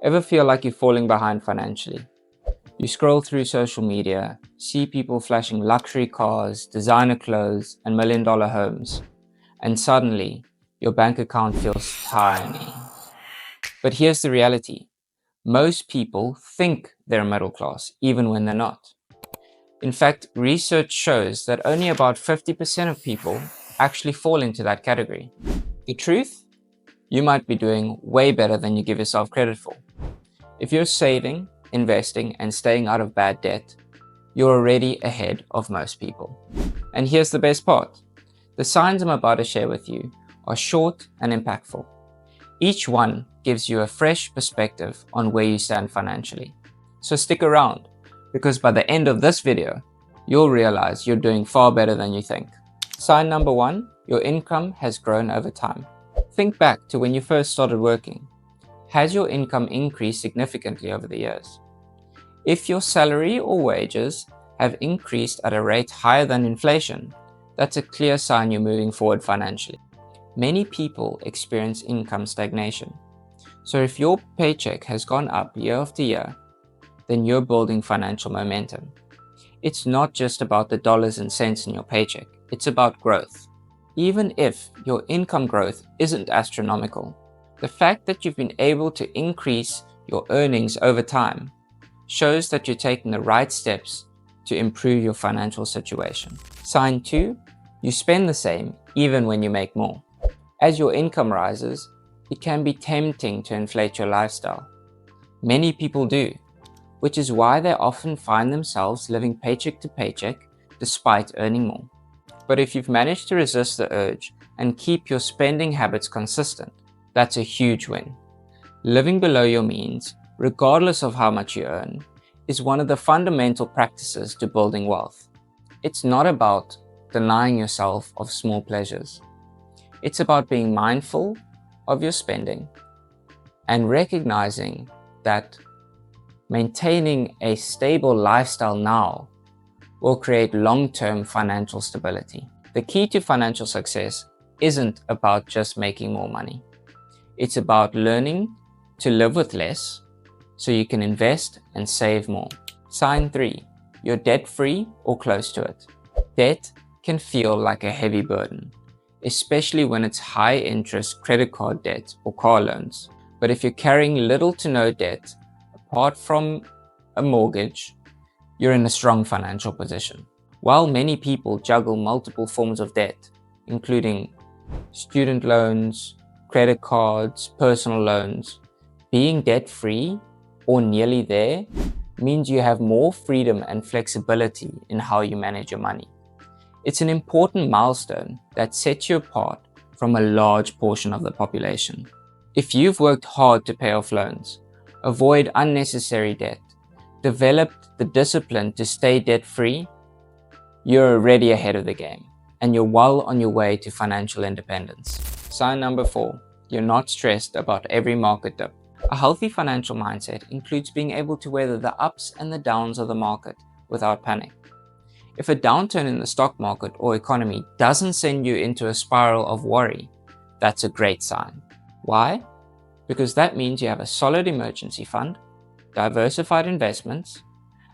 Ever feel like you're falling behind financially? You scroll through social media, see people flashing luxury cars, designer clothes, and million-dollar homes, and suddenly your bank account feels tiny. But here's the reality. Most people think they're middle class, even when they're not. In fact, research shows that only about 50% of people actually fall into that category. The truth? You might be doing way better than you give yourself credit for. If you're saving, investing, and staying out of bad debt, you're already ahead of most people. And here's the best part. The signs I'm about to share with you are short and impactful. Each one gives you a fresh perspective on where you stand financially. So stick around, because by the end of this video, you'll realize you're doing far better than you think. Sign number 1, your income has grown over time. Think back to when you first started working. Has your income increased significantly over the years? If your salary or wages have increased at a rate higher than inflation, that's a clear sign you're moving forward financially. Many people experience income stagnation. So if your paycheck has gone up year after year, then you're building financial momentum. It's not just about the dollars and cents in your paycheck, it's about growth. Even if your income growth isn't astronomical, the fact that you've been able to increase your earnings over time shows that you're taking the right steps to improve your financial situation. Sign 2, you spend the same even when you make more. As your income rises, it can be tempting to inflate your lifestyle. Many people do, which is why they often find themselves living paycheck to paycheck despite earning more. But if you've managed to resist the urge and keep your spending habits consistent, that's a huge win. Living below your means, regardless of how much you earn, is one of the fundamental practices to building wealth. It's not about denying yourself of small pleasures. It's about being mindful of your spending and recognizing that maintaining a stable lifestyle now will create long-term financial stability. The key to financial success isn't about just making more money. It's about learning to live with less so you can invest and save more. Sign 3, you're debt-free or close to it. Debt can feel like a heavy burden, especially when it's high interest credit card debt or car loans. But if you're carrying little to no debt, apart from a mortgage, you're in a strong financial position. While many people juggle multiple forms of debt, including student loans, credit cards, personal loans, being debt-free or nearly there means you have more freedom and flexibility in how you manage your money. It's an important milestone that sets you apart from a large portion of the population. If you've worked hard to pay off loans, avoid unnecessary debt, developed the discipline to stay debt-free, you're already ahead of the game and you're well on your way to financial independence. Sign number 4, you're not stressed about every market dip. A healthy financial mindset includes being able to weather the ups and the downs of the market without panic. If a downturn in the stock market or economy doesn't send you into a spiral of worry, that's a great sign. Why? Because that means you have a solid emergency fund, diversified investments,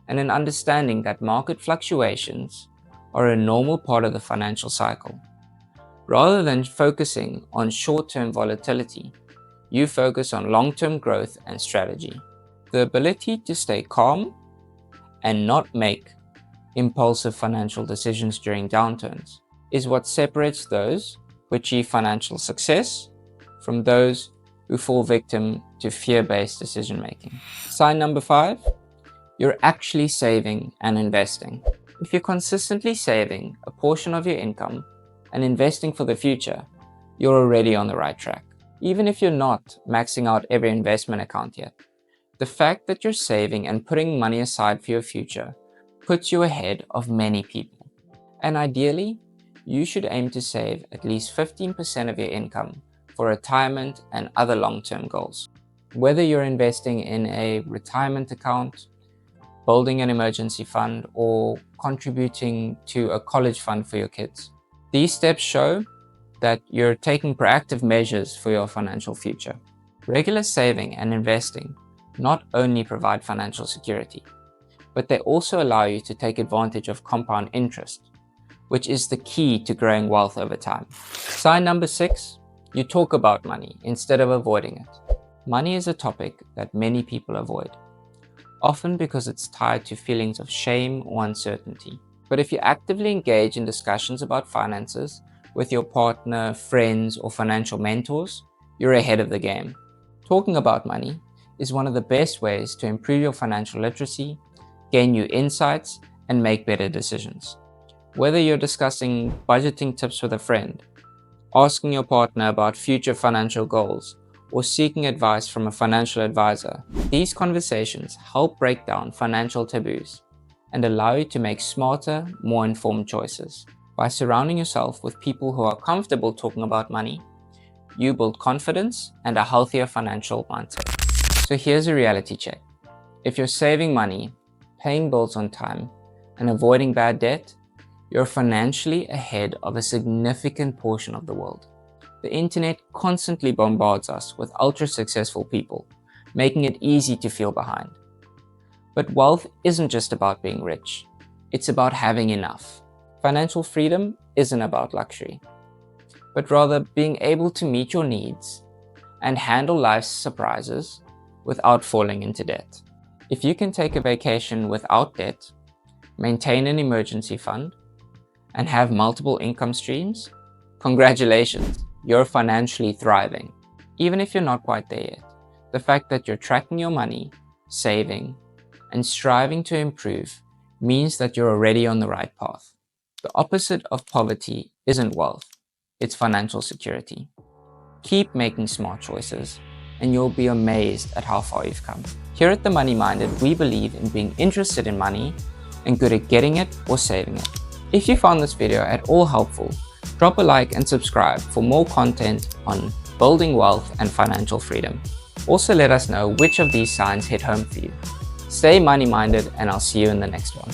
and an understanding that market fluctuations are a normal part of the financial cycle. Rather than focusing on short-term volatility, you focus on long-term growth and strategy. The ability to stay calm and not make impulsive financial decisions during downturns is what separates those who achieve financial success from those who fall victim to fear-based decision-making. Sign number 5, you're actually saving and investing. If you're consistently saving a portion of your income and investing for the future, you're already on the right track. Even if you're not maxing out every investment account yet, the fact that you're saving and putting money aside for your future puts you ahead of many people. And ideally, you should aim to save at least 15% of your income for retirement and other long-term goals. Whether you're investing in a retirement account, building an emergency fund, or contributing to a college fund for your kids. These steps show that you're taking proactive measures for your financial future. Regular saving and investing not only provide financial security, but they also allow you to take advantage of compound interest, which is the key to growing wealth over time. Sign number 6, you talk about money instead of avoiding it. Money is a topic that many people avoid, often because it's tied to feelings of shame or uncertainty. But if you actively engage in discussions about finances with your partner, friends, or financial mentors, you're ahead of the game. Talking about money is one of the best ways to improve your financial literacy, gain new insights, and make better decisions. Whether you're discussing budgeting tips with a friend, asking your partner about future financial goals, or seeking advice from a financial advisor, these conversations help break down financial taboos and allow you to make smarter, more informed choices. By surrounding yourself with people who are comfortable talking about money, you build confidence and a healthier financial mindset. So here's a reality check. If you're saving money, paying bills on time, and avoiding bad debt, you're financially ahead of a significant portion of the world. The internet constantly bombards us with ultra-successful people, making it easy to feel behind. But wealth isn't just about being rich. It's about having enough. Financial freedom isn't about luxury, but rather being able to meet your needs and handle life's surprises without falling into debt. If you can take a vacation without debt, maintain an emergency fund, and have multiple income streams, congratulations, you're financially thriving. Even if you're not quite there yet, the fact that you're tracking your money, saving, and striving to improve means that you're already on the right path. The opposite of poverty isn't wealth, it's financial security. Keep making smart choices, and you'll be amazed at how far you've come. Here at The Money Minded, we believe in being interested in money and good at getting it or saving it. If you found this video at all helpful, drop a like and subscribe for more content on building wealth and financial freedom. Also let us know which of these signs hit home for you. Stay money minded, and I'll see you in the next one.